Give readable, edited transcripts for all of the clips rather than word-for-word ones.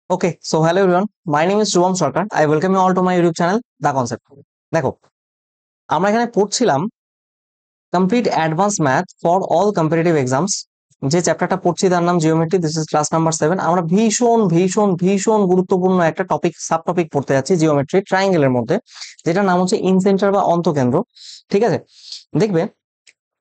Okay, so hello everyone. My name is Shubham Sarkar. I welcome you all to my YouTube channel, The Concept. দেখো, আমরা এখানে পড়ছিলাম complete advance math for all competitive exams. যে চ্যাপ্টারটা পড়ছি তার নাম geometry. This is class number 7। আমরা ভীষণ ভীষণ ভীষণ গুরুত্বপূর্ণ একটা টপিক সাব টপিক পড়তে যাচ্ছি জিওমেট্রি ট্রায়াঙ্গেলের মধ্যে, যেটার নাম হচ্ছে ইনসেন্টার বা অন্তকেন্দ্র। ঠিক আছে, দেখবে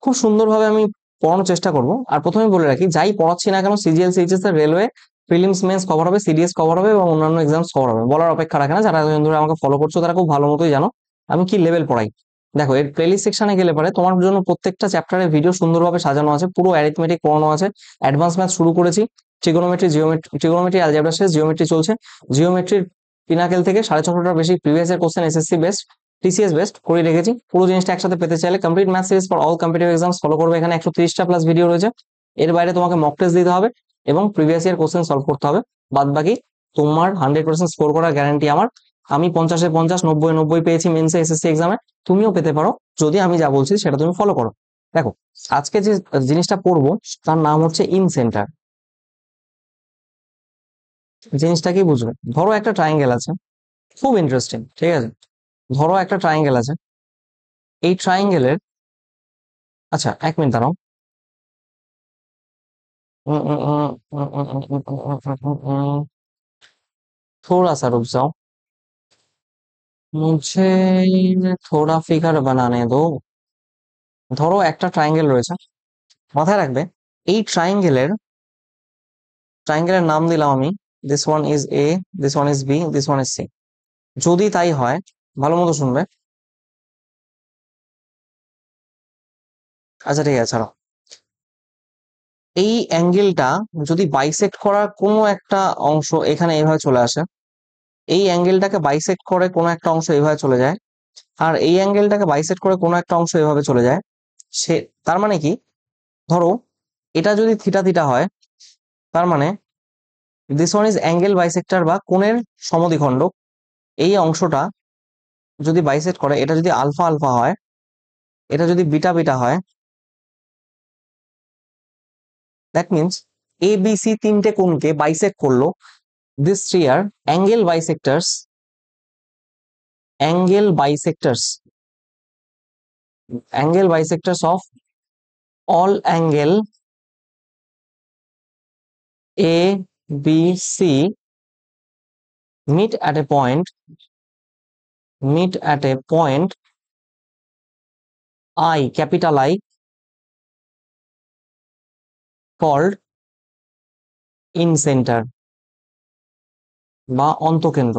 খুব সুন্দরভাবে আমি পড়ানোর চেষ্টা করব। আর প্রথমে বলে রাখি, যাই পড়াচ্ছি না কেন, সিজিএল, এইচএস এর, রেলওয়ে, প্রিলিমস, মেন্স কভার হবে, সিডিএস কভার হবে এবং অন্যান্য এক্সামস কভার হবে। বলার অপেক্ষা রাখে না। যারা এতদিন ধরে আমাকে ফলো করছো তারা খুব ভালো মতোই জানো আমি কি লেভেল পড়াই। দেখো, এর প্লেলিস্ট সেকশনে গেলে পরে তোমার জন্য প্রত্যেকটা চ্যাপ্টারের ভিডিও সুন্দরভাবে সাজানো আছে, পুরো অ্যারিথমেটিক পড়ানো আছে। অ্যাডভান্স ম্যাথ শুরু করেছি, ট্রিগোনোমেট্রি, জিওমেট্রি, ট্রিগোনোমেট্রি অ্যালজেব্রা শেষ, জিওমেট্রি চলছে। জিওমেট্রির পিনাকেল থেকে 650টার বেশি previous year question SSC best, TCS best করে রেখেছি। পুরো জিনিসটা একসাথে পেতে চাইলে complete math series for all competitive exams follow করবে। এখানে 130টা প্লাস ভিডিও রয়েছে। এর বাইরে তোমাকে মক টেস্ট দিতে হবে এবং প্রিভিয়াস ইয়ার কোশ্চেন সলভ করতে হবে। বাদ বাকি তোমার 100% স্কোর করার গ্যারান্টি আমার। আমি 50-এ 50, 90-এ 90 পেয়েছি মেন্সে, এসএসসি এক্সামে। তুমিও পেতে পারো যদি আমি যা বলছি সেটা তুমি ফলো করো। দেখো, আজকে যে জিনিসটা পড়বো তার নাম হচ্ছে ইন সেন্টার। জিনিসটা কি বুঝবে? ধরো একটা ট্রায়াঙ্গেল আছে, খুব ইন্টারেস্টিং। ঠিক আছে, ধরো একটা ট্রায়াঙ্গেল আছে। এই ট্রায়াঙ্গেলের, আচ্ছা এক মিনিট দাঁড়াও। थोड़ा सा रुक जाओ, मुझे थोड़ा फिगर बनाने दो। ধরো একটা ট্রায়াঙ্গেল রয়েছে, মাথায় রাখবে এই ট্রায়াঙ্গেলের নাম দিলাম আমি, this one is A, this one is B, this one is C. যদি তাই হয়, ভালো মতো শুনবে। আচ্ছা ঠিক আছে, ছাড়ো। এই অ্যাঙ্গেলটা যদি বাইসেক্ট করার কোনো একটা অংশ এখানে এইভাবে চলে আসে, এই অ্যাঙ্গেলটাকে বাইসেক্ট করে কোনো একটা অংশ এইভাবে চলে যায়, আর এই অ্যাঙ্গেলটাকে বাইসেক্ট করে কোনো একটা অংশ এভাবে চলে যায়, সে তার মানে কি? ধরো এটা যদি থিটা থিটা হয়, তার মানে this one is angle bisector বা কোণের সমদ্বিখণ্ডক। এই অংশটা যদি বাইসেক্ট করে, এটা যদি আলফা আলফা হয়, এটা যদি বিটা বিটা হয়, that means A B C তিনটে কোণকে বাইসেক্ট করলো। This three are angle bisectors, angle bisectors, angle bisectors of all angle A, B, C meet at a point, meet at a point I, capital I, called incenter বা অন্তকেন্দ্র।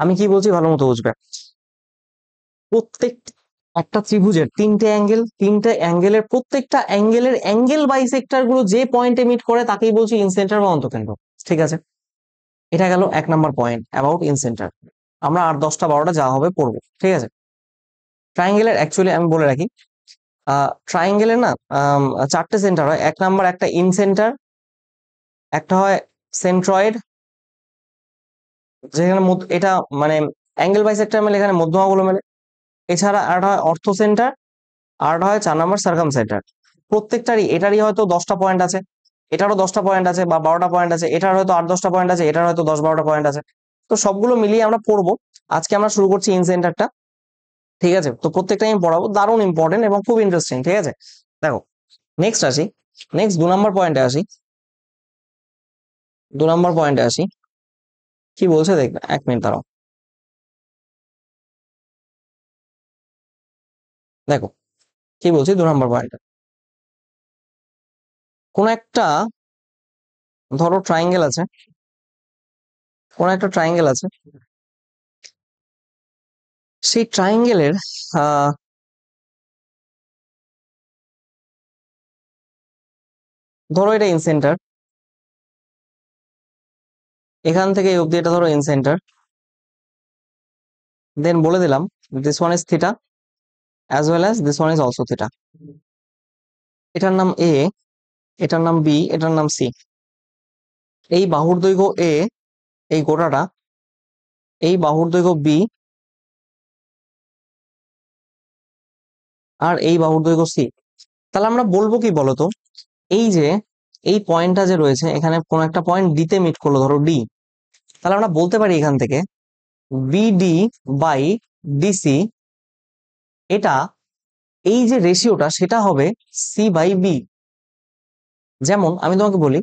আমি কি বলছি ভালো মতো বুঝবে। প্রত্যেক একটা ত্রিভুজের তিনটে অ্যাঙ্গেলের প্রত্যেকটা অ্যাঙ্গেল বাইসেক্টর গুলো যে পয়েন্টে মিট করে তাকেই বলছি ইনসেন্টার বা অন্তকেন্দ্র। ঠিক আছে, এটা গেল 1 নম্বর পয়েন্ট অ্যাবাউট ইনসেন্টার। আমরা আর 10টা 12টা যা হবে পড়বো। ঠিক আছে, ট্রায়াঙ্গেলের অ্যাকচুয়ালি আমি বলে রাখি, ট্রায়াঙ্গেলের না 4টে সেন্টার হয়। 1 নম্বর একটা ইন সেন্টার, একটা হয় সেন্ট্রয়েড, যেখানে এটা মানে অ্যাঙ্গেল বাইসেক্টর মেলে, এখানে মধ্যমাগুলো মেলে। এছাড়া আর হয় অর্থ সেন্টার, আর হয় 4 নম্বর সার্কাম সেন্টার। প্রত্যেকটারই, এটারই হয়তো 10টা পয়েন্ট আছে, এটারও 10টা পয়েন্ট আছে বা 12টা পয়েন্ট আছে, এটার হয়তো 8-10টা পয়েন্ট আছে, এটার হয়তো 10-12টা পয়েন্ট আছে। তো সবগুলো মিলিয়ে আমরা পড়বো। আজকে আমরা শুরু করছি ইন সেন্টারটা। ঠিক আছে, তো প্রত্যেকটা আমি পড়াবো, দারুণ ইম্পর্টেন্ট এবং খুব ইন্টারেস্টিং। ঠিক আছে, দেখো নেক্সট আসি, নেক্সট 2 নম্বর পয়েন্টে আসি। 2 নম্বর পয়েন্টে আসি, কি বলছে দেখবে, 1 মিনিট দাঁড়াও। দেখো কি বলছি 2 নম্বর পয়েন্টে, কোন একটা, ধরো ট্রায়াঙ্গেল আছে, কোন একটা ট্রায়াঙ্গেল আছে, সেই ট্রায়াঙ্গেলের আহ ধরো এটা ইনসেন্টার, এখান থেকে এই অব্দি এটা ধরো ইনসেন্টার। দেন বলে দিলাম this one is theta as well as this one is also theta. এটার নাম এ, এটার নাম বি, এটার নাম সি। এই বাহুর দৈর্ঘ্য এ, এই গোটাটা, এই বাহুর দৈর্ঘ্য বি, আর এই বাহুর দৈর্ঘ্য সি। তাহলে আমরা বলবো কি বলতো, এই যে এই পয়েন্টটা যে রয়েছে এখানে, কোন একটা পয়েন্ট ডি তে মিট করলো, ধরো ডি। তাহলে আমরা বলতে পারি এখান থেকে বিডি বাই ডিসি, এটা এই যে রেশিওটা সেটা হবে সি বাই বি। যেমন আমি তোমাকে বলি,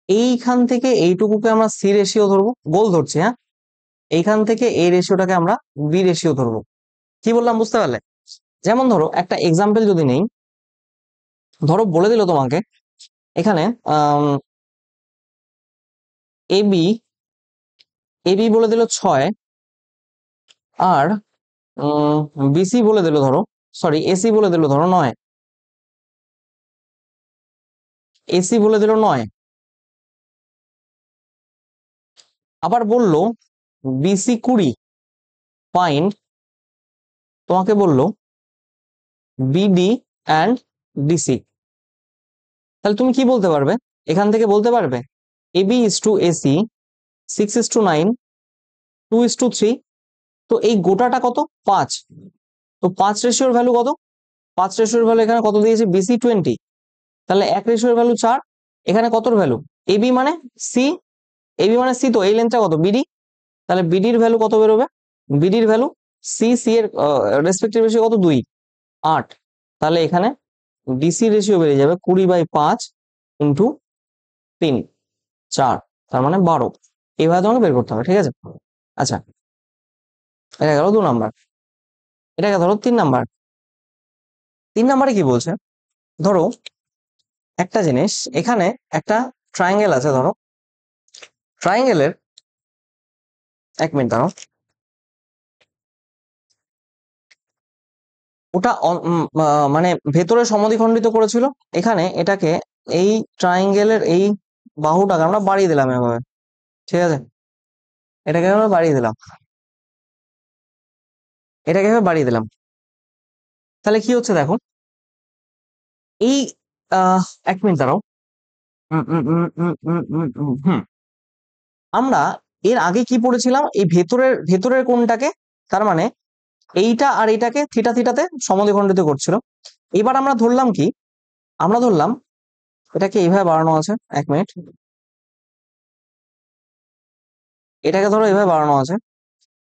এইখান থেকে এইটুকুকে আমরা সি রেশিও ধরবো, গোল ধরছি, হ্যাঁ, এইখান থেকে এই রেশিওটাকে আমরা বি রেশিও ধরবো। কি বললাম বুঝতে পারলে? যেমন ধরো একটা এক্সাম্পল যদি নেই, ধরো বলে দিল তোমাকে এখানে এবি এবি বলে দিল 6, আর বিসি বলে দিল ধরো, সরি এসি বলে দিল ধরো 9, এসি বলে দিল 9, আবার বললো বিসি 20, ফাইন্ড, তোমাকে বললো বিডি অ্যান্ড ডিসি। তাহলে তুমি কি বলতে পারবে? এখান থেকে বলতে পারবে এবি ইস টু এসি 6:9, 2:3। তো এই গোটাটা কত? 5। তো 5 রেশিওর ভ্যালু কত? 5 রেশিওর ভ্যালু এখানে কত দিয়েছে? বিসি 20। তাহলে 1 রেশিওর ভ্যালু 4। এখানে কতর ভ্যালু? এবি মানে সি, এবি মানে সি, তো এই লেন্থটা কত? বিডি। তাহলে বিডির ভ্যালু কত বেরোবে? বিডির ভ্যালু সি সি এর রেসপেক্টিভ রেশিও কত? 2, 8। তাহলে এখানে ডিসি রেশিও বেরিয়ে যাবে 20/5 ইন্টু 3, 4, তার মানে 12। এইভাবে তোমাকে বের করতে হবে, ঠিক আছে? আচ্ছা, এটা গেল 2 নাম্বার। এটাকে ধরো 3 নাম্বার। 3 নাম্বারে কি বলছে? ধরো একটা জিনিস, এখানে একটা ট্রায়াঙ্গেল আছে, ধরো ট্রায়াঙ্গেলের, 1 মিনিট দাঁড়াও, ওটা মানে ভেতরে সমদ্বিখণ্ডিত করেছিল। এখানে এটাকে, এই ট্রায়াঙ্গেলের এই বাহুটাকে আমরা বাড়িয়ে দিলাম এভাবে, ঠিক আছে? এটাকে আমরা বাড়িয়ে দিলাম, এটাকে এভাবে বাড়িয়ে দিলাম। তাহলে কি হচ্ছে দেখো, এই 1 মিনিট দাঁড়াও, হুম, আমরা এর আগে কি পড়েছিলাম? এই ভেতরের ভেতরের কোণটাকে, তার মানে এইটা আর এইটাকে থিটা থিটাতে সমদ্বিখণ্ডিত করছিল। এবার আমরা ধরলাম কি, আমরা ধরলাম এটাকে এইভাবে বাড়ানো আছে, 1 মিনিট, এটাকে ধরো এইভাবে বাড়ানো আছে।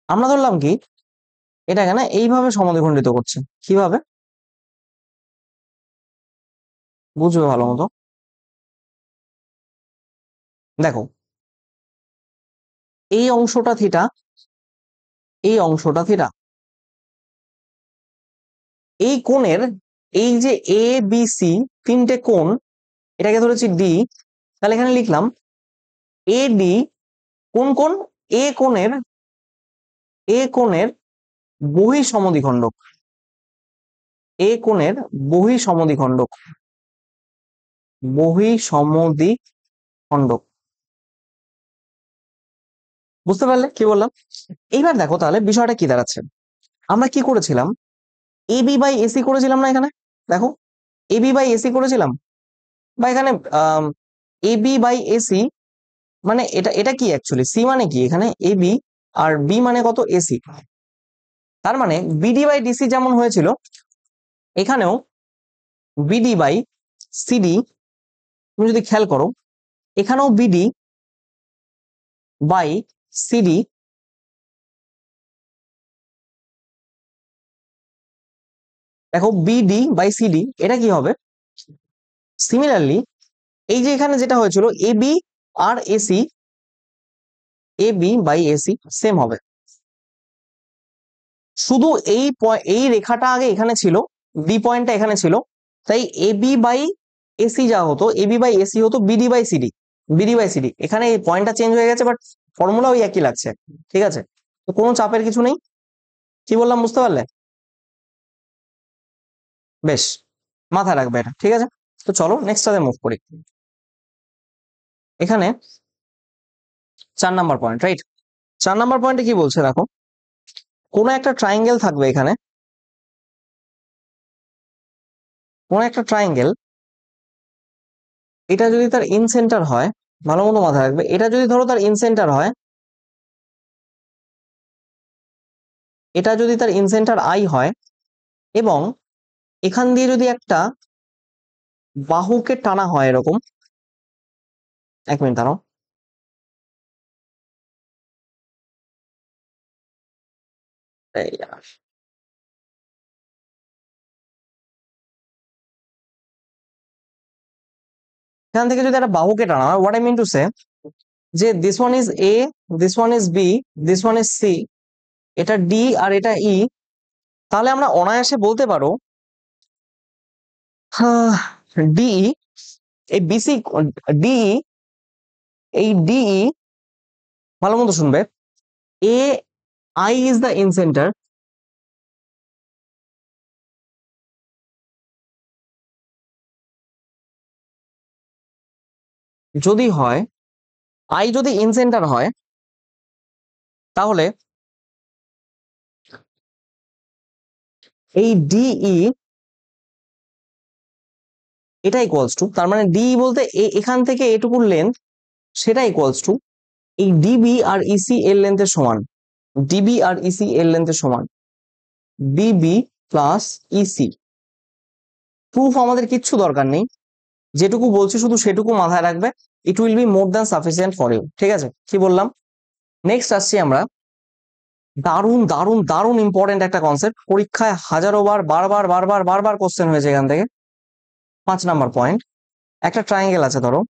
আমরা ধরলাম কি, এটাকে না এইভাবে সমদ্বিখণ্ডিত করছে। কিভাবে বুঝবে ভালো মতো? দেখো, এই অংশটা থিটা, এই অংশটা থিটা, এই কোণের, এই যে এ বি সি 3টে কোণ, এটাকে ধরেছি ডি। তাহলে এখানে লিখলাম এ ডি, কোন কোণ? এ কোণের, এ কোণের বহিঃ সমদ্বিখণ্ডক, এ কোণের বহিঃ সমদ্বিখণ্ডক, বহিঃ সমদ্বিখণ্ডক। বুঝতে পারলে কি বললাম? এইবার দেখো তাহলে বিষয়টা কি দাঁড়াচ্ছে। আমরা কি করেছিলাম? এবি বাই এসি করেছিলাম না এখানে? দেখো, এবি বাই এসি করেছিলাম, বা এখানে এবি বাই এসি, মানে এটা এটা কি অ্যাকচুয়ালি? সি মানে কি এখানে? এবি, আর বি মানে কত? এসি। তার মানে বিডি বাই ডিসি যেমন হয়েছিল, এখানেও বিডি বাই সিডি, তুমি যদি খেয়াল করো, এখানেও বিডি বাই সিডি, দেখো বিডি বাই সিডি, এটা কি হবে? সিমিলারলি এই যে এখানে যেটা হয়েছিল এবি আর এসি, এবি বাই এসি সেম হবে। শুধু এই রেখাটা আগে এখানে ছিল, ডি পয়েন্টটা এখানে ছিল, তাই এবি বাই এসি যা হতো, এবি বাই এসি হতো BD by CD, BD by CD. এখানে এই পয়েন্টটা চেঞ্জ হয়ে গেছে, বাট ফর্মুলা ওই একই লাগছে, ঠিক আছে? তো কোনো চাপের কিছু নেই। কি বললাম বুঝতে পারলে? বেশ, মাথায় রাখবে এটা, ঠিক আছে? তো চলো নেক্সটটাতে মুভ করি। এখানে 4 নাম্বার পয়েন্ট, রাইট? 4 নাম্বার পয়েন্টে কি বলছে দেখো, কোনো একটা ট্রায়াঙ্গেল থাকবে এখানে, কোনো একটা ট্রায়াঙ্গেল, এটা যদি তার ইন সেন্টার হয়, ভালো মতো মাথায় রাখবে, এটা যদি ধরো তার ইন সেন্টার হয়, এটা যদি তার ইন সেন্টার আই হয়, এবং এখান দিয়ে যদি একটা বাহুকে টানা হয় এরকম, 1 মিনিট দাঁড়াও, এখান থেকে যদি একটা বাহুকে টানা হয়, what I mean to say, যে this one is A, this one is B, this one is C, এটা ডি আর এটা ই, তাহলে আমরা অনায়াসে বলতে পারো ডিই, এই বিসি ডিই, এই ডিই, ভালো মতো শুনবে, A I is the in centre, যদি হয় আই যদি ইন সেন্টার হয়, তাহলে এই ডিই এটা ইকুয়ালস টু, তার মানে ডিই বলতে এখান থেকে এটুকুর লেন্থ, সেটা ইকুয়ালস টু এই ডিবি আর ইসি এর লেন্থের সমান, ডিবি আর ইসি এর লেন্থের সমান, ডিবি প্লাস ইসি। প্রুফ আমাদের কিচ্ছু দরকার নেই, যেটুকু বলছি শুধু সেটুকু মাথায় রাখবে, it will be more than sufficient for you. ঠিক আছে, কি বললাম? নেক্সট আসছি আমরা, দারুণ দারুণ দারুণ ইম্পর্টেন্ট একটা কনসেপ্ট, পরীক্ষায় হাজারো বার বারবার বারবার বারবার কোশ্চেন হয়েছে এখান থেকে। 5 নাম্বার পয়েন্ট, একটা ট্রায়াঙ্গেল আছে, ধরো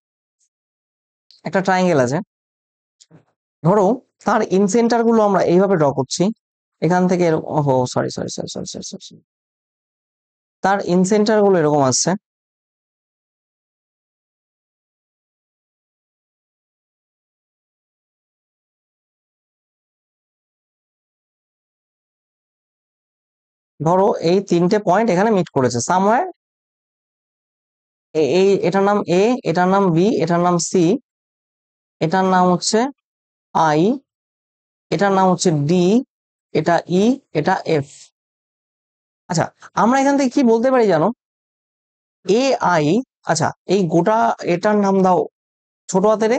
একটা ট্রায়াঙ্গেল আছে, ধরো তার ইনসেন্টার গুলো আমরা এইভাবে ড্র করছি, এখান থেকে ওহো sorry sorry sorry sorry sorry sorry, তার ইনসেন্টার গুলো এরকম আসছে, ধরো এই 3টে পয়েন্ট এখানে মিট করেছে সামওয়্যার, এই এটার নাম এ, এটার নাম বি, এটার নাম সি, এটার নাম হচ্ছে আই, এটার নাম হচ্ছে ডি, এটা ই, এটা এফ। আচ্ছা, আমরা এখান থেকে কি বলতে পারি জানো? এ আই, আচ্ছা এই গোটা এটার নাম দাও ছোট হাতের এ,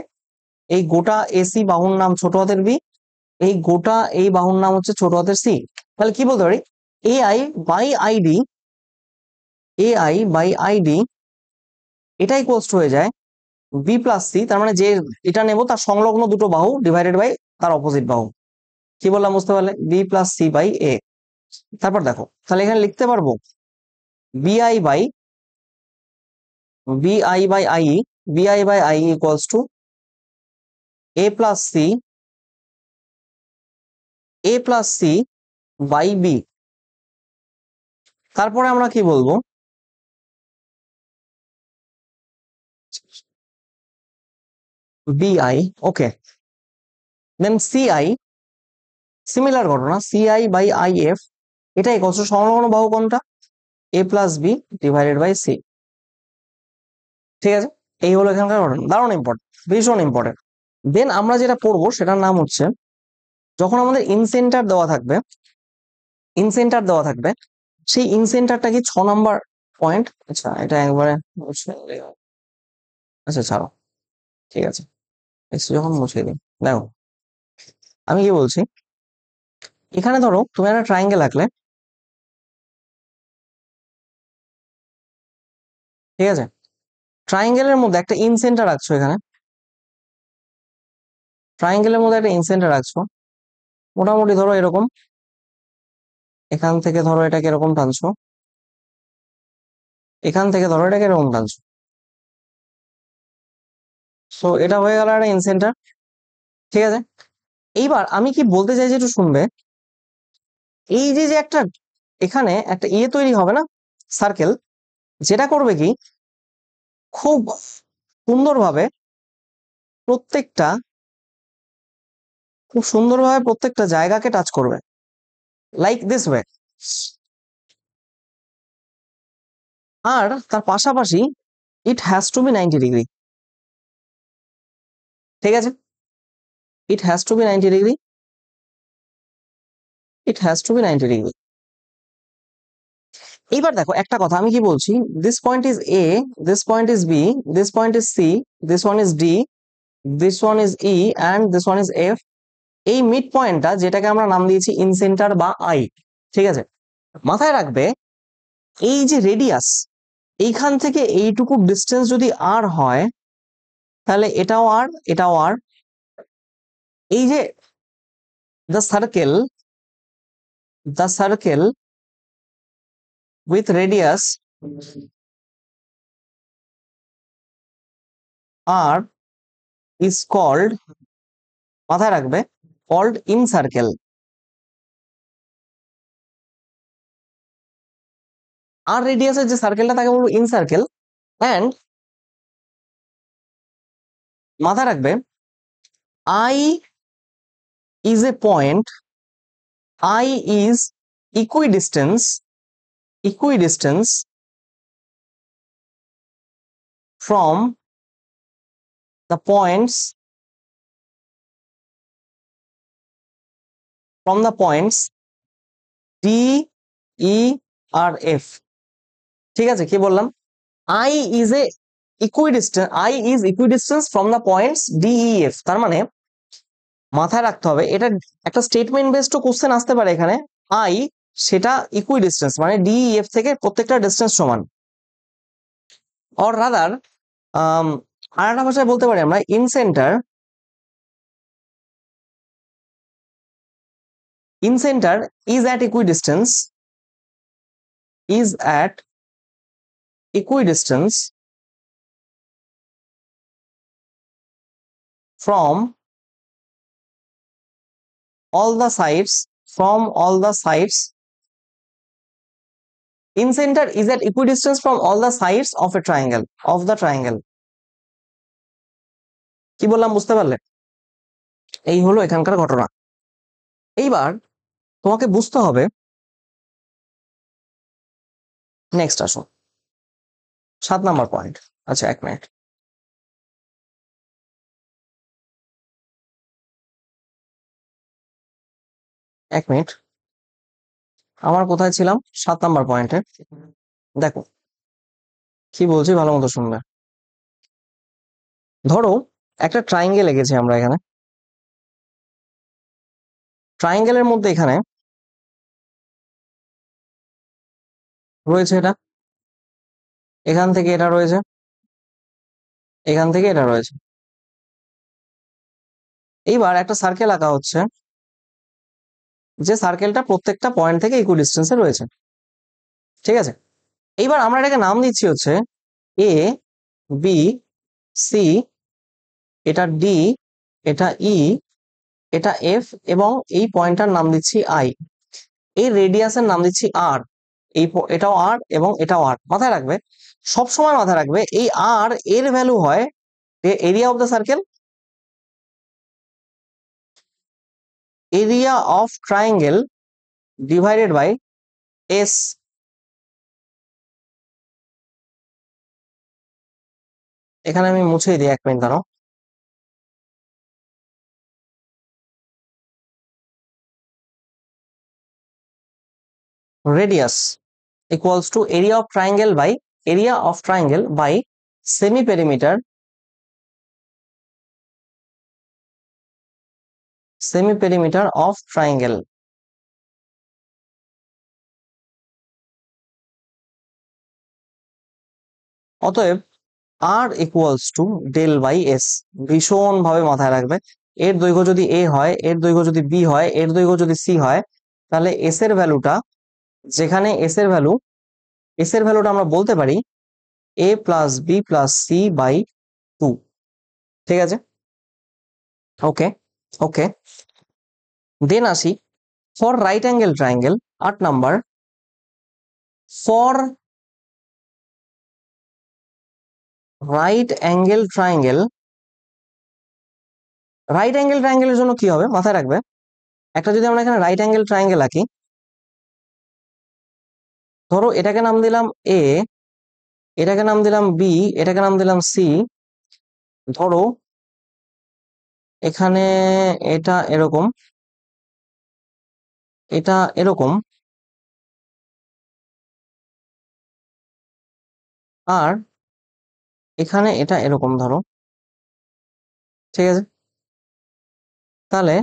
এই গোটা এসি বাহুর নাম ছোট হাতের বি, এই গোটা এই বাহুর নাম হচ্ছে ছোট হাতের সি। তাহলে কি বলতে পারি? A I by ID, A I by ID এটা ইকুয়ালস টু হয়ে যায় বি প্লাস সি, তার মানে যে এটা নেব তার সংলগ্ন দুটো বাহু ডিভাইডেড বাই তার অপোজিট বাহু। কি বললাম বুঝতে পারলে? B plus C by A. তারপর দেখো, তাহলে এখানে লিখতে পারবো BI by BI by I, BI by I equals to A plus C, A plus C by B. তারপরে আমরা কি বলবো? BI, okay, then CI, similar ঘটনা, সিআই বাই আই এফ, এটা ইকুয়ালস টু সংলগ্ন বাহু কোনটা? A plus B divided by C. ঠিক আছে, এই হলো এখানকার ঘটনা, দারুণ ইম্পর্টেন্ট, ভীষণ ইম্পর্টেন্ট। দেন আমরা যেটা পড়বো সেটার নাম হচ্ছে, যখন আমাদের ইনসেন্টার দেওয়া থাকবে, ইনসেন্টার দেওয়া থাকবে, সেই ইনসেন্টারটা কি 6 নাম্বার পয়েন্ট। আচ্ছা এটা একবারে আচ্ছা ছাড়ো, ঠিক আছে, যখন মুছে দিই। দেখো আমি কি বলছি, এখানে ধরো তুমি একটা ট্রায়াঙ্গেল আঁকলে, ঠিক আছে, ট্রায়াঙ্গেলের মধ্যে একটা ইনসেন্টার রাখছো, এখানে ট্রায়াঙ্গেলের মধ্যে একটা ইনসেন্টার রাখছো, মোটামুটি ধরো এরকম, এখান থেকে ধরো এটাকে এরকম টানছো, এখান থেকে ধরো এটাকে এরকম টানছো, সো এটা হয়ে গেল একটা ইনসেন্টার। ঠিক আছে, এইবার আমি কি বলতে চাইছি একটু শুনবে, এই যে যে একটা এখানে একটা ইয়ে তৈরি হবে না, সার্কেল, যেটা করবে কি খুব সুন্দরভাবে প্রত্যেকটা, খুব সুন্দরভাবে প্রত্যেকটা জায়গাকে টাচ করবে, লাইক দিস ওয়ে। আর তার পাশাপাশি it has to be 90 degree. ঠিক আছে, it has to be 90 degree, it has to be 90 degree. এইবার দেখো একটা কথা আমি কি বলছি, this point is A, this point is B, this point is C, this one is D, this one is E and this one is F. এই mid পয়েন্টটা যেটাকে আমরা নাম দিয়েছি ইনসেন্টার বা আই। ঠিক আছে, মাথায় রাখবে এই যে রেডিয়াস, এইখান থেকে এইটুকু ডিস্টেন্স যদি আর হয়, তাহলে এটাও আর, এটাও আর, এই যে the circle, the circle with radius r is called, মাথায় রাখবে, called in circle. আর রেডিয়াসের যে সার্কেলটা তাকে বলবো ইন সার্কেল। অ্যান্ড মাথায় রাখবে I is a point, I is equidistance from the points D, E R F। ঠিক আছে, কি বললাম? I is equidistance from the points D, E, F। তার মানে মাথায় রাখতে হবে, এটা একটা স্টেটমেন্ট বেসড কোশ্চেন আসতে পারে এখানে। I সেটা ইকুইডিস্টেন্স মানে ডি, ই, এফ থেকে প্রত্যেকটা ডিস্টেন্স সমান। অর রাদার আর একটা ভাষায় বলতে পারি আমরা in centre is at equidistance from all the sides in center is at equidistance from all the sides of the triangle। কি বললাম বুঝতে পারলে? এই হলো এখানকার ঘটনা। এইবার তোমাকে বুঝতে হবে, নেক্সট আসো 7 নাম্বার পয়েন্ট। আচ্ছা, 1 মিনিট। আমার কোথায় ছিলাম? 7 নাম্বার পয়েন্টে। দেখো কি বলছি, ভালো মতো শুনবে। ধরো একটা ট্রাইঙ্গেল এঁকেছি আমরা এখানে। ট্রাইঙ্গেলের মধ্যে এখানে রয়েছে এটা, এখান থেকে এটা রয়েছে, এখান থেকে এটা রয়েছে। এইবার একটা সার্কেল আঁকা হচ্ছে, যে সার্কেলটা প্রত্যেকটা পয়েন্ট থেকে ইকুইডিস্টেন্সে রয়েছে। ঠিক আছে, এইবার আমরা এটাকে নাম দিচ্ছি হচ্ছে এ, বি, সি, এটা ডি, এটা ই, এটা এফ, এবং এই পয়েন্টটার নাম দিচ্ছি আই। এই রেডিয়াসের নাম দিচ্ছি আর। এটাও আর এবং এটাও আর। মাথায় রাখবে, সব সময় মাথায় রাখবে, এই আর এর ভ্যালু হয় area of the circle, area of triangle divided by S. এখানে আমি মুছে দিই, 1 মিনিট দাঁড়াও। Radius equals to area of triangle by semi perimeter of triangle। অতএব R equals to del by S. ভীষণ ভাবে মাথায় রাখবে, এর দৈর্ঘ্য যদি এ হয়, এর দৈর্ঘ্য যদি বি হয়, এর দৈর্ঘ্য যদি সি হয়, তাহলে এস এর ভ্যালুটা, যেখানে এস এর ভ্যালুটা আমরা বলতে পারি A plus B plus C by 2। ঠিক আছে, ওকে ওকে। দেন আসি for right angle triangle, 8 number. For right angle ট্রায়াঙ্গেলের জন্য কি হবে মাথায় রাখবে, একটা যদি আমরা এখানে রাইট অ্যাঙ্গেল ট্রায়াঙ্গেল আঁকি, ধরো এটাকে নাম দিলাম এ, এটাকে নাম দিলাম বি, এটাকে নাম দিলাম সি। ধরো এখানে এটা এরকম, এটা এরকম, আর এখানে এটা এরকম ধরো। ঠিক আছে, তাহলে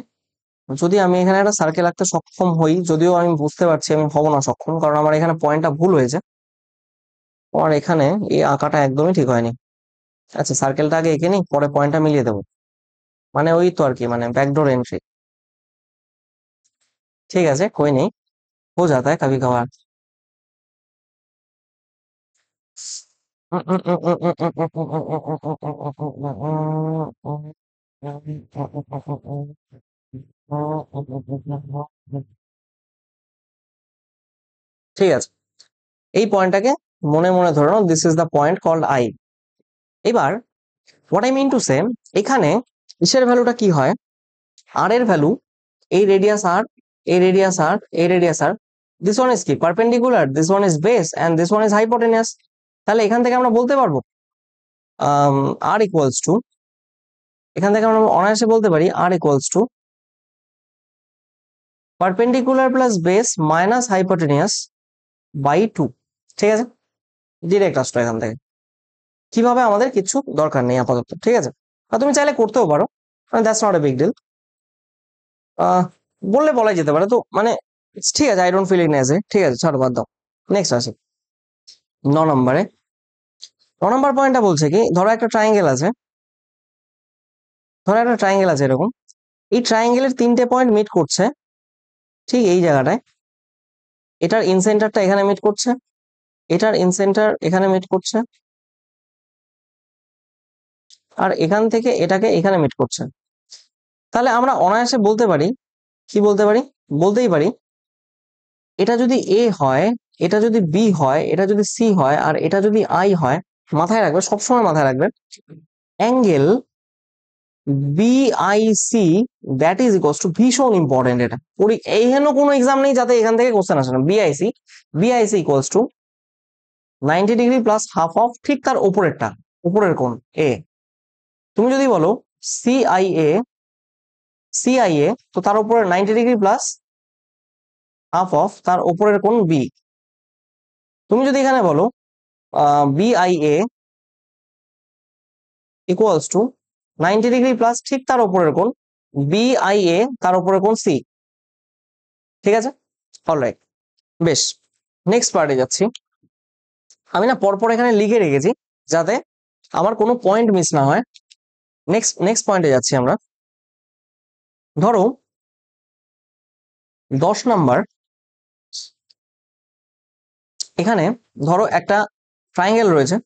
যদি আমি এখানে একটা সার্কেল আঁকতে সক্ষম হই, যদিও আমি বুঝতে পারছি আমি হব না সক্ষম, কারণ আমার এখানে পয়েন্টটা ভুল হয়েছে, আমার এখানে এই আঁকাটা একদমই ঠিক হয়নি। আচ্ছা, সার্কেলটা আগে এঁকে নিই, পরে পয়েন্টটা মিলিয়ে দেবো, মানে ওই তো আর কি, মানে ব্যাকডোর এন্ট্রি। ঠিক আছে, কই নেই। हो जाता है कभी कभार। ঠিক আছে, এই পয়েন্টটাকে মনে মনে ধরে নাও, this is the point called I. এবার what I mean to say, এখানে কিসের ভ্যালুটা কি হয়, আর এর ভ্যালু, এই রেডিয়াস আর, এই রেডিয়াস আর, এই radius R, this one is কি perpendicular, this one is base and this one is hypotenuse. তাহলে এখান থেকে আমরা বলতে পারবো আর ইকুয়ালস টু, এখান থেকে আমরা অনায়াসে বলতে পারি R equals to perpendicular plus base minus hypotenuse by 2। ঠিক আছে, ডিরেক্ট আসতো এখান থেকে। কিভাবে আমাদের কিছু দরকার নেই আপাতত, ঠিক আছে। আর তুমি চাইলে করতেও পারো, that's not a big deal. বললে বলাই যেতে পারে, তো মানে ঠিক আছে, আই ডোন্ট ফিল ইট নেসে, ঠিক আছে, ছাড়ো, বাদ দাও। নেক্সট আসি 9 নম্বরে। 9 নম্বর পয়েন্টটা বলছে কি, ধরো একটা ট্রায়াঙ্গেল আছে, ধরো একটা ট্রায়াঙ্গেল আছে এরকম, এই ট্রায়াঙ্গেলের 3টে পয়েন্ট মিট করছে ঠিক এই জায়গাটায়। এটার ইনসেন্টারটা এখানে মিট করছে, এটার ইনসেন্টার এখানে মিট করছে, আর এখান থেকে এটাকে এখানে মিট করছে। তাহলে আমরা অনায়াসে বলতে পারি, কি বলতে পারি, বলতেই পারি, এটা যদি এ হয়, এটা যদি বি হয়, এটা যদি সি হয়, আর এটা যদি আই হয়, মাথায় রাখবে, সবসময় মাথায় রাখবে, angle BIC that is equals two, ভীষণ ইম্পর্টেন্ট এটা, এই হেন কোনো এক্সাম নেই যাতে এখান থেকে কোশ্চেন আসে না। BIC, BIC equals to 90 degree plus half of, ঠিক তার উপরেরটা, উপরের কোণ এ। তুমি যদি বলো সিআইএ, সিআইএ, তো তার উপরে 90 ডিগ্রি প্লাস হাফ অফ তার উপরের কোণ বি। তুমি যদি এখানে বলো BIA equals to 90 degree plus ঠিক তার উপরের কোণ বিআইএ, তার উপরের কোণ সি। ঠিক আছে, অলরাইট, বেশ। নেক্সট পার্টে যাচ্ছি। আমি না পরপর এখানে লিখে রেখেছি যাতে আমার কোনো পয়েন্ট মিস না হয়। নেক্সট নেক্সট পয়েন্টে যাচ্ছি আমরা। ধরো 10 নাম্বার, এখানে ধরো একটা ট্রায়াঙ্গেল রয়েছে।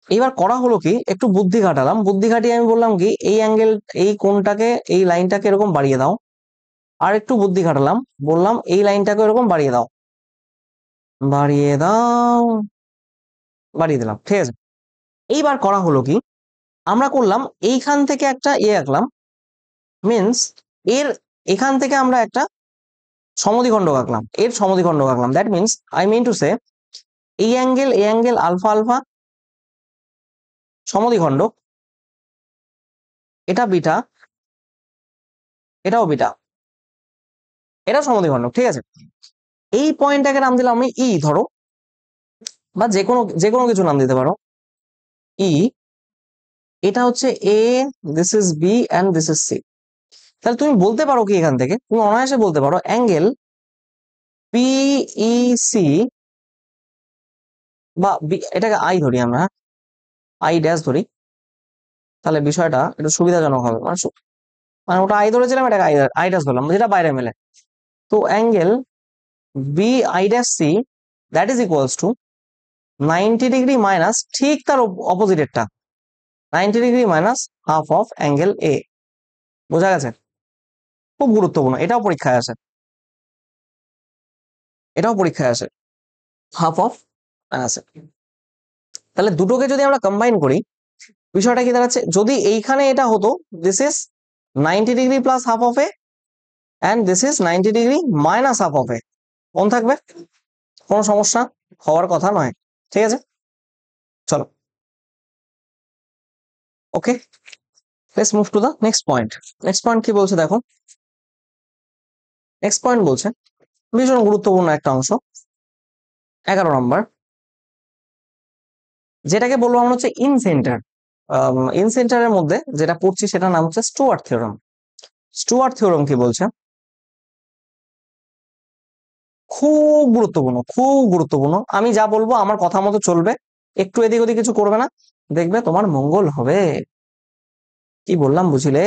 এবার করা হলো কি, একটু বুদ্ধি খাটালাম, বুদ্ধি খাটিয়ে আমি বললাম কি, এই অ্যাঙ্গেল, এই কোণটাকে, এই লাইনটাকে এরকম বাড়িয়ে দাও। আর একটু বুদ্ধি খাটালাম, বললাম এই লাইনটাকে এরকম বাড়িয়ে দাও, বাড়িয়ে দাও, বাড়িয়ে দিলাম। ঠিক আছে, এইবার করা হলো কি, আমরা করলাম এইখান থেকে একটা আঁকলাম, মিনস এর এখান থেকে আমরা একটা সমদ্বিখণ্ডক আঁকলাম, এর সমদ্বিখণ্ডক আঁকলাম। That means I mean to say, এই অ্যাঙ্গেল আলফা আলফা সমদ্বিখণ্ডক, এটা বিটা, এটাও বিটা, এটা সমদ্বিখণ্ডক। ঠিক আছে, এই পয়েন্টটাকে নাম দিলাম আমি ই, ধরো, বা যে কোনো কিছু নাম দিতে পারো, ই। এটা হচ্ছে A, this is B and this is C. তাহলে তুমি বলতে পারো কি, এখান থেকে তুমি অনায়াসে বলতে পারো অ্যাঙ্গেল পিইসি, বা এটাকে আই ধরি আমরা, আই ড্যাশ ধরি, তাহলে বিষয়টা একটু সুবিধাজনক হবে। মানে মানে ওটা আই ধরেছিলাম, এটাকে আই ড্যাশ ধরলাম, যেটা বাইরে মেলে। তো angle B I dash C that is equals to 90 degree minus ঠিক তার অপোজিটেরটা, 90 degree minus half of angle A. বোঝা গেছে? খুব গুরুত্বপূর্ণ, এটাও পরীক্ষায় আসে, এটাও পরীক্ষায় আসে, হাফ অফ মাইনাস এ। তাহলে দুটোকে যদি আমরা কম্বাইন করি, বিষয়টা কি দাঁড়াচ্ছে, যদি এইখানে এটা হতো, this is 90 degree plus half of A and this is 90 degree minus half of A, কোন থাকবে? কোনো সমস্যা হওয়ার কথা নয়। ঠিক আছে, চলো, okay, let's move to the next point. Next point কি বলছে দেখো, নেক্সট পয়েন্ট বলছে ভীষণ গুরুত্বপূর্ণ একটা অংশ, 11 নম্বর, যেটাকে বলবো আমরা হচ্ছে ইন সেন্টার। ইন সেন্টারের মধ্যে যেটা পড়ছি সেটার নাম হচ্ছে স্টুয়ার্ট থিওরাম। স্টুয়ার্ট থিওরাম কি বলছে, খুব গুরুত্বপূর্ণ, খুব গুরুত্বপূর্ণ। আমি যা বলবো আমার কথা মতো চলবে, একটু এদিক ওদিক কিছু করবে না, দেখবে তোমার মঙ্গল হবে। কি বললাম বুঝলে?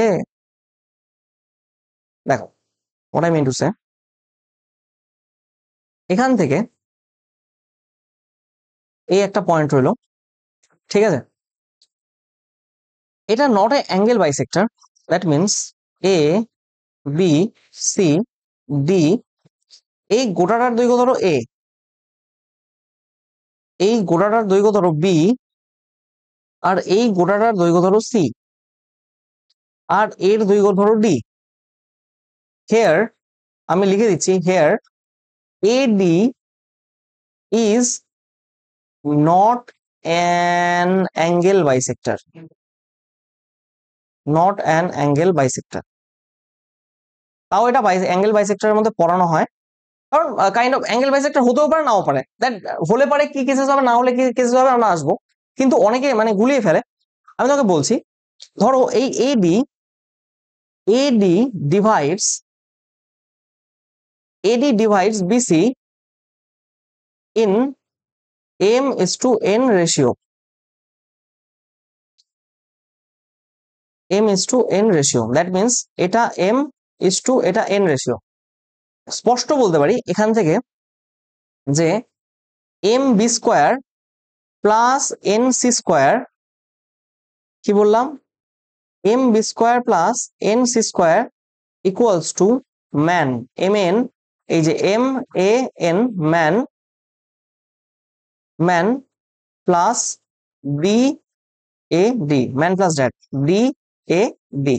দেখো, what I mean to say, এখান থেকে এই একটা পয়েন্ট রইলো, ঠিক আছে? এটা not a angle bisector, that means A B C D, এই গোটাটার দৈর্ঘ্য ধরো এ, এই গোটাটার দৈর্ঘ্য ধরো বি, আর এই গোটাটার দৈর্ঘ্য ধরো সি, আর এর দৈর্ঘ্য ধরো ডি। হেয়ার আমি লিখে দিচ্ছি, here A D is not an angle bisector, not an angle bisector. তাও এটা অ্যাঙ্গেল বাইসেক্টরের মধ্যে পড়ানো হয়, কারণ কাইন্ড অফ অ্যাঙ্গেল বাইসেক্টর হতেও পারে নাও পারে, দ্যাট হলে পারে কি কেসেস হবে, না হলে কি কেসেস হবে আমরা আসবো, কিন্তু অনেকে মানে গুলিয়ে ফেলে। আমি তোকে বলছি, ধরো এই AD, AD divides, AD divides BC in M is to N ratio, M is to N ratio, that means এটা এম ইস টু এটা এন রেশিও। স্পষ্ট বলতে পারি এখান থেকে যে M B square plus N C square, কি বললাম, M B square plus N C square equals to man, M N, এই যে M A N, man, man plus B A D, man plus that D A D.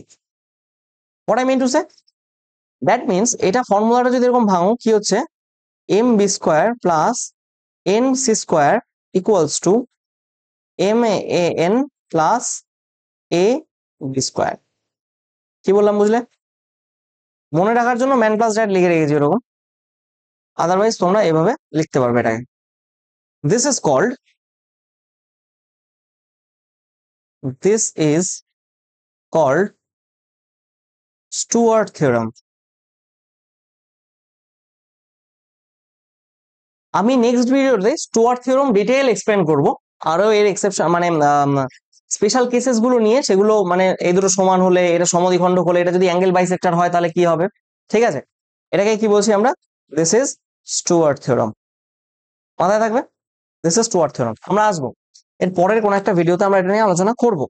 What I mean to say, that means এটা ফর্মুলাটা যদি এরকম ভাঙো, কি হচ্ছে, M B square plus N C square equals to M A N plus A B square. কি বললাম বুঝলে? মনে রাখার জন্য ম্যান প্লাস ড্যাট লিখে রেখেছি এরকম, আদারওয়াইজ তোমরা এভাবে লিখতে পারবে এটাকে। This is called, this is called Stewart theorem. আমি নেক্সট ভিডিওতে স্টুয়ার্ট থিওরাম ডিটেইল এক্সপ্লেন করব, আরো এর এক্সেপশন মানে স্পেশাল কেসেস গুলো নিয়ে, সেগুলো মানে এই দুটো সমান হলে, এটা সমদ্বিখণ্ডক হলে, এটা যদি অ্যাঙ্গেল বাইসেক্টর হয় তাহলে কি হবে, ঠিক আছে? এটাকে কি বলছি আমরা, দিস ইজ স্টুয়ার্ট থিওরাম, মাথায় থাকবে, দিস ইজ স্টুয়ার্ট থিওরাম। আমরা আসবো এর পরের কোন একটা ভিডিওতে, আমরা এটা নিয়ে আলোচনা করব,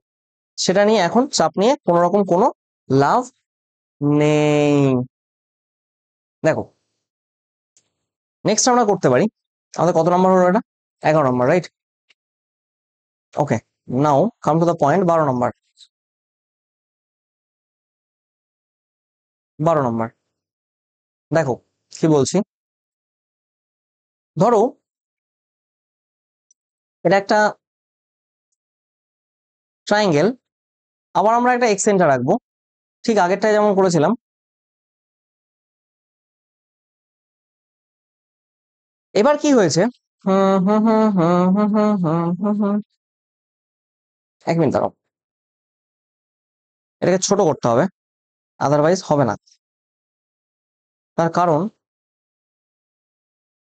সেটা নিয়ে এখন চাপ নিয়ে কোন রকম কোনো লাভ নেই। দেখো নেক্সট আমরা করতে পারি, আমাদের কত নম্বর হলো এটা, 11 number, right? Okay, now come to the point, 12 number, 12 number. দেখো কি বলছি, ধরো এটা একটা ট্রায়াঙ্গেল, আবার আমরা একটা এক্সটেন্টার রাখবো, ঠিক আগেরটাই যেমন করেছিলাম। এবার কি হয়েছে, এক মিনিট দাঁড়াও, এটাকে ছোট করতে হবে, আদারওয়াইজ হবে না। তার কারণ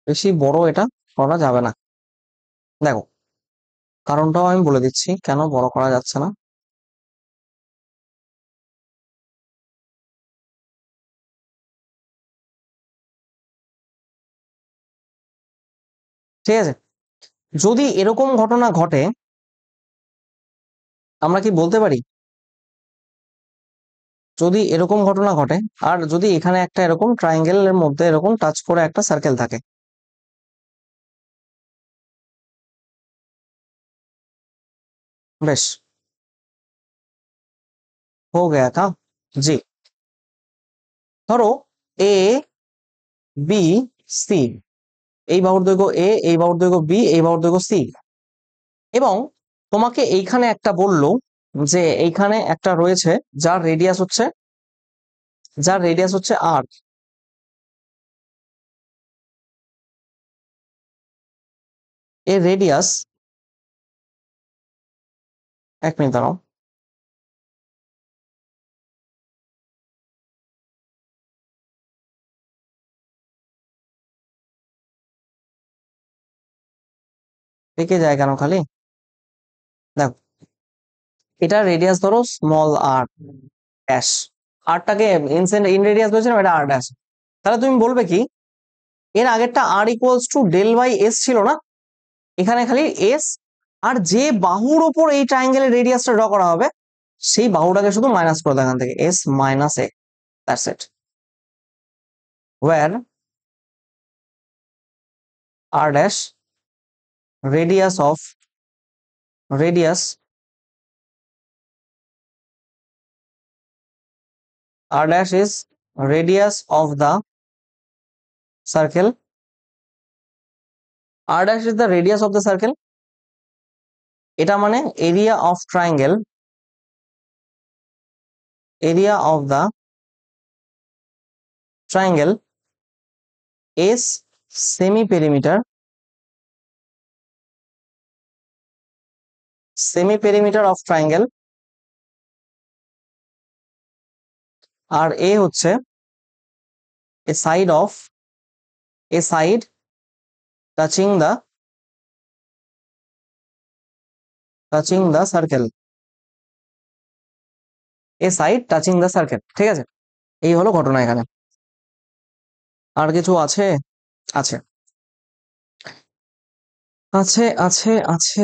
বেশি বড় এটা করা যাবে না। দেখো কারণটাও আমি বলে দিচ্ছি কেন বড় করা যাচ্ছে না। ঠিক আছে, যদি এরকম ঘটনা ঘটে, আমরা কি বলতে পারি, যদি এরকম ঘটনা ঘটে, আর যদি এখানে একটা এরকম ট্রায়াঙ্গেলের মধ্যে এরকম টাচ করে একটা সার্কেল থাকে, বেশ, हो गया था जी। ধরো এ বি সি, এই বাহুর দৈর্ঘ্য এ, এই বাহুর দৈর্ঘ্য বি, এই বাহুর দৈর্ঘ্য সি, এবং তোমাকে এইখানে একটা বললো যে এইখানে একটা রয়েছে যার রেডিয়াস হচ্ছে, যার রেডিয়াস হচ্ছে আর, এর রেডিয়াস, এক মিনিট দাঁড়াও, পেকে যায় কেন খালি, দেখো এটা রেডিয়াস ধরো স্মল আর ড্যাশ, আরটাকে ইন রেডিয়াস বলছিলাম, এটা আর ড্যাশ। তাহলে তুমি বলবে কি, এর আগেরটা R equals to del by S ছিল না, এখানে খালি এস, আর যে বাহুর ওপর এই ট্রায়াঙ্গেলের রেডিয়াসটা ড্র করা হবে সেই বাহুটাকে শুধু মাইনাস করে দেয় এখান থেকে, S minus A, that's it. Where R dash radius of radius r dash is radius of the circle, r dash is the radius of the circle, এটা মানে area of triangle, area of the triangle is semi perimeter, semi perimeter of triangle, R a হচ্ছে a side of, a side touching the circle, a side touching the circle, ঠিক আছে? এই হলো ঘটনা এখানে। আর কিছু আছে? আছে আছে আছে আছে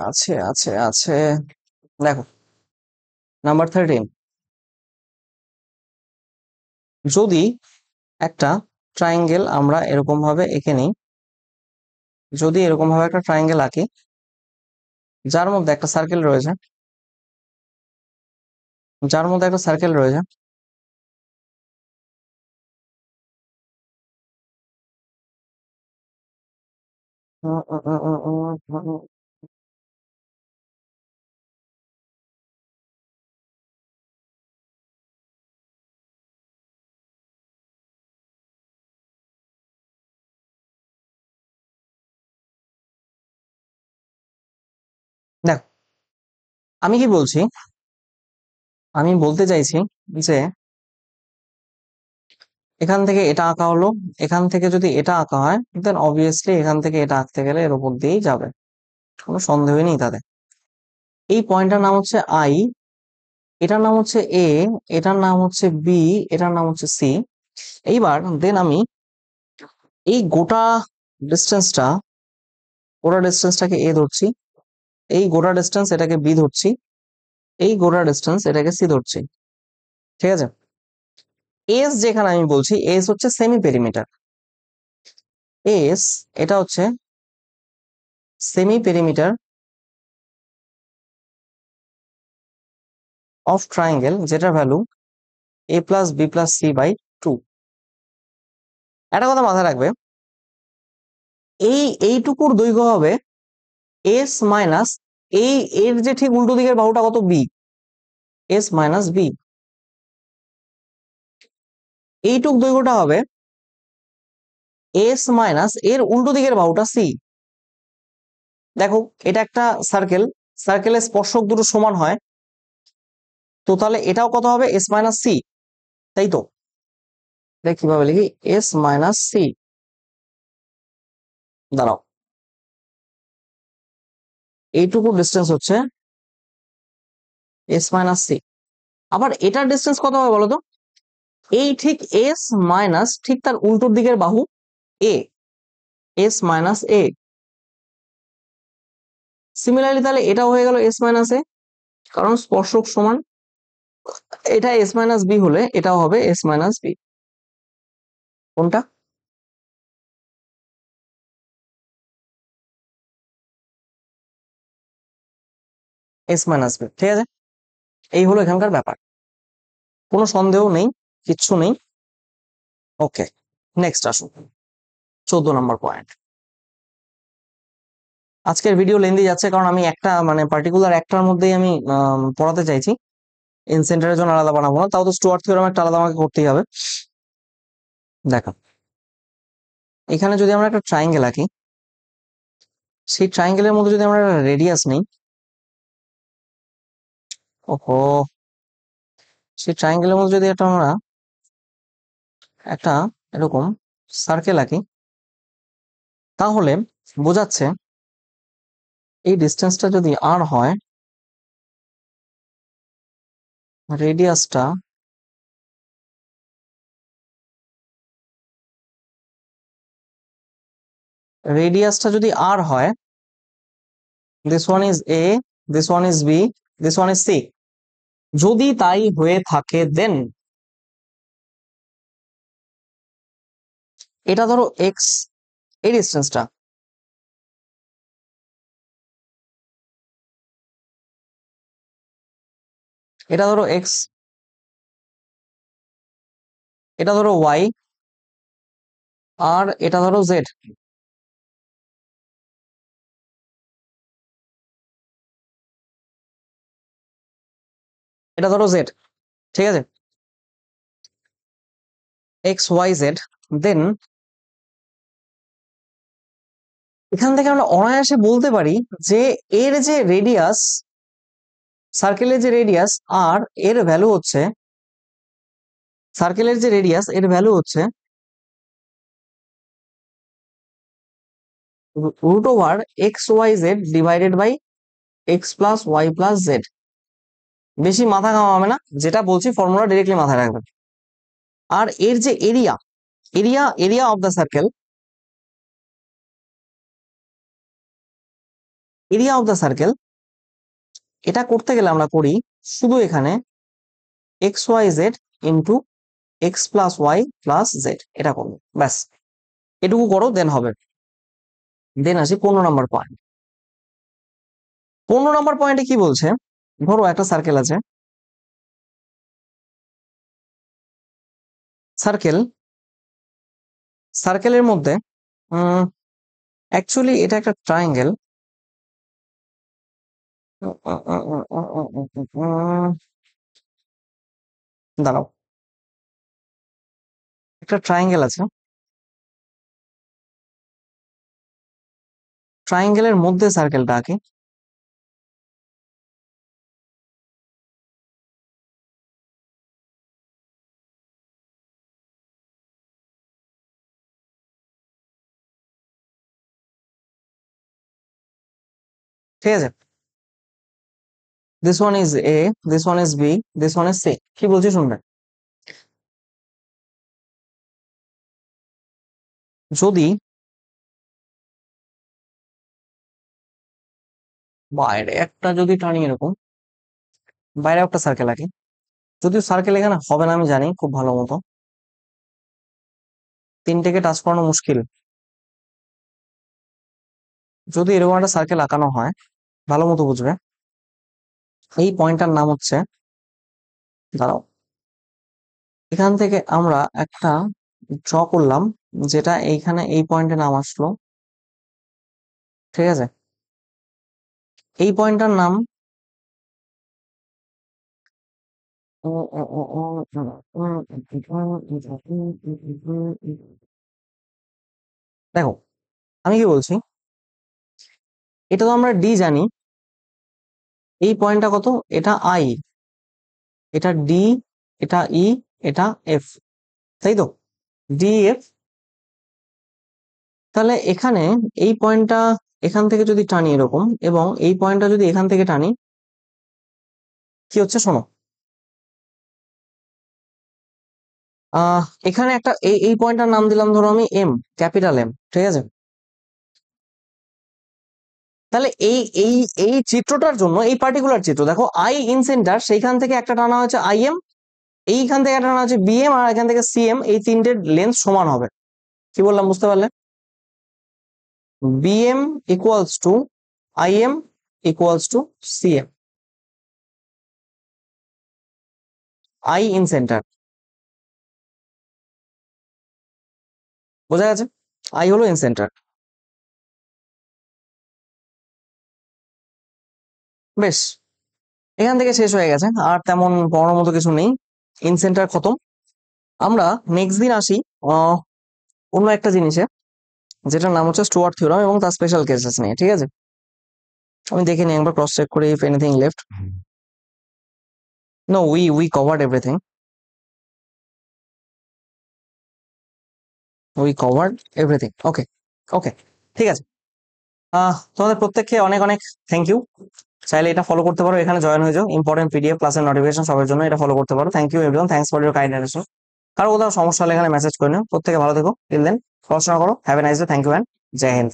আছে আছে আছে দেখো, নাম্বার 13, যদি একটা ট্রায়াঙ্গেল আমরা এরকম ভাবে এঁকে নিই, যদি এরকম ভাবে একটা ট্রায়াঙ্গেল আঁকি যার মধ্যে একটা সার্কেল রয়েছে, যার মধ্যে একটা সার্কেল রয়েছে, দেখো আমি কি বলছি, আমি বলতে চাইছি যে এখান থেকে এটা আঁকা হলো, এখান থেকে যদি এটা আঁকা হয় দেন অবভিয়াসলি এখান থেকে এটা আঁকতে গেলে এর উপর দিয়েই যাবে, কোনো সন্দেহই নেই তাতে। এই পয়েন্টটার নাম হচ্ছে আই, এটার নাম হচ্ছে এ, এটার নাম হচ্ছে বি, এটার নাম হচ্ছে সি। এইবার দেন আমি এই গোটা ডিস্টেন্সটাকে এ ধরছি, এই গোটা ডিস্টেন্স এটাকে বি ধরছি, এই গোটা ডিস্টেন্স এটাকে সি ধরছি, ঠিক আছে? এস যেখানে আমি বলছি এস হচ্ছে সেমি পেরিমিটার, এস এটা হচ্ছে সেমি পেরিমিটার অফ ট্রায়াঙ্গেল, যেটার value A plus B plus C by 2। একটা কথা মাথায় রাখবে, এইটুকুর দৈর্ঘ্য হবে এস মাইনাস, এর যে ঠিক উল্টো দিকের বাহুটা কত, বি, এস মাইনাস বি, এইটুক দৈর্ঘ্যটা হবে এস মাইনাস এর উল্টো দিকের বাহুটা সি। দেখো এটা একটা সার্কেল, সার্কেলের স্পর্শক দুটো সমান হয়, তো তাহলে এটাও কত হবে, এস মাইনাস সি, তাই তো? এটা কিভাবে লিখি, এস মাইনাস সি, দাঁড়াও, এইটুকু ডিস্টেন্স হচ্ছে এস মাইনাস সি। আবার এটার ডিস্টেন্স কত হবে বলো তো, এই ঠিক এস মাইনাস ঠিক তার উল্টোর দিকের বাহু এ, এস মাইনাস এ। সিমিলারলি তাহলে এটা হয়ে গেল এস মাইনাস এ, কারণ স্পর্শক সমান, এটা এস মাইনাস বি হলে এটাও হবে এস মাইনাস বি। কোনটা? এস মাইনাস বি, ঠিক আছে? এই হলো এখানকার ব্যাপার, কোনো সন্দেহ নেই, কিচ্ছু নেই। ওকে, নেক্সট আসুন 14 নম্বর পয়েন্ট। আজকের ভিডিও লেন্দি যাচ্ছে কারণ আমি একটা মানে পার্টিকুলার একটার মধ্যেই আমি পড়াতে চাইছি, ইন সেন্টারের জন্য আলাদা বানাবো না, তাও তো স্টুয়ার্ট থিওরাম একটা আলাদা আমাকে করতেই হবে। দেখো এখানে যদি আমরা একটা ট্রায়াঙ্গেল আঁকি, সেই ট্রায়াঙ্গেলের মধ্যে যদি আমরা একটা রেডিয়াস নিই, ওহো, সেই ট্রায়াঙ্গেলের মধ্যে যদি আমরা একটা এরকম সার্কেল আঁকি, তাহলে বোঝাচ্ছে এই ডিস্টেন্সটা যদি আর হয়, রেডিয়াসটা রেডিয়াসটা যদি আর হয়, this one is A, this one is B, this one is C, যদি তাই হয়ে থাকে দেন এটা ধরো এক্স, এই ডিস্টেন্সটা, এটা ধরো এক্স, এটা ধরো ওয়াই, আর এটা ধরো জেড। এটা ধরো জেড, ঠিক আছে, এক্স ওয়াই জেড। দেন এখান থেকে আমরা অনায়াসে বলতে পারি যে এর যে রেডিয়াস, সার্কেলের যে রেডিয়াস আর এর ভ্যালু হচ্ছে, সার্কেলের যে রেডিয়াস এর ভ্যালু হচ্ছে root over X Y Z divided by X plus Y plus Z. বেশি মাথা ঘামাবে না, যেটা বলছি ফর্মুলা ডিরেক্টলি মাথায় রাখবেন। আর এর যে area, area of the circle, area of the circle, এটা করতে গেলে আমরা করি শুধু এখানে X Y Z into X plus Y plus Z, এটা করবো ব্যাস, এটুকু করো দেন হবে। দেন আসি 15 নম্বর পয়েন্ট। 15 নম্বর পয়েন্টে কি বলছে, ধরো একটা সার্কেল আছে, সার্কেল, সার্কেলের মধ্যে অ্যাকচুয়ালি এটা একটা ট্রায়াঙ্গেল, দাঁড়াও, একটা ট্রায়াঙ্গেল আছে, ট্রায়াঙ্গেলের মধ্যে সার্কেলটা আঁকি। ঠিক আছে, this one is A, this one is B, this one is C. কি বলছি শুনবে, যদি বাইরে একটা যদি টানি এরকম, বাইরে একটা সার্কেল আঁকি, যদিও সার্কেল এখানে হবে না আমি জানি খুব ভালো মতো, তিনটেকে টাচ করানো মুশকিল, যদি এরকম একটা সার্কেল আঁকানো হয় ভালো মতো বুঝবে। এই পয়েন্টটার নাম হচ্ছে, দাঁড়াও, এখান থেকে আমরা একটা ড্র করলাম, যেটা এইখানে এই পয়েন্টে নাম আসলো, ঠিক আছে, এই পয়েন্টটার নাম দেখো, আমি কি বলছি, এটা তো আমরা ডি জানি, এই পয়েন্টটা কত, এটা আই, এটা ডি, এটা ই, এটা এফ, তাই তো, ডি এফ। তাহলে এখানে এই পয়েন্টটা এখান থেকে যদি টানি এরকম, এবং এই পয়েন্টটা যদি এখান থেকে টানি, কি হচ্ছে শোনো, এখানে একটা এই পয়েন্টটার নাম দিলাম ধরো আমি এম, ক্যাপিটাল এম, ঠিক আছে। তাহলে এই এই এই চিত্রটার জন্য, এই পার্টিকুলার চিত্র দেখো, আই ইন সেন্টার, সেইখান থেকে একটা টানা হচ্ছে আই এম, এইখান থেকে একটা টানা হচ্ছে বিএম, আর এখান থেকে সিএম, এই তিনটের লেন্থ সমান হবে। কি বললাম বুঝতে পারলে, BM equals to IM equals to CM, I in centre, বোঝা গেছে, আই হলো ইন সেন্টার। বেশ, এখান থেকে শেষ হয়ে গেছে, আর তেমন পড়ানোর মতো কিছু নেই, ইন সেন্টার খতম। আমরা নেক্সট দিন আসি অন্য একটা জিনিসে, যেটার নাম হচ্ছে স্টুয়ার্ট থিওরাম এবং তার স্পেশাল কেসেস নিয়ে, ঠিক আছে। আমি দেখে নিই একবার, ক্রস চেক করি if anything left. No, we covered everything, we covered everything, okay, okay, ঠিক আছে। তোমাদের প্রত্যেককে অনেক অনেক থ্যাংক ইউ। চাইলে এটা ফলো করতে পারো, এখানে জয়েন হয়ে যাও, ইম্পর্টেন্ট পিডিএফ ক্লাসের নোটিফিকেশন সবার জন্য এটা ফলো করতে পারো। Thank you everyone, thanks for your kind attention. কারো কোথাও সমস্যা হলে এখানে মেসেজ করে নিও। প্রত্যেকে ভালো থেকো, টিল দেন পড়াশোনা করো, have a nice day, thank you. জয় হিন্দ।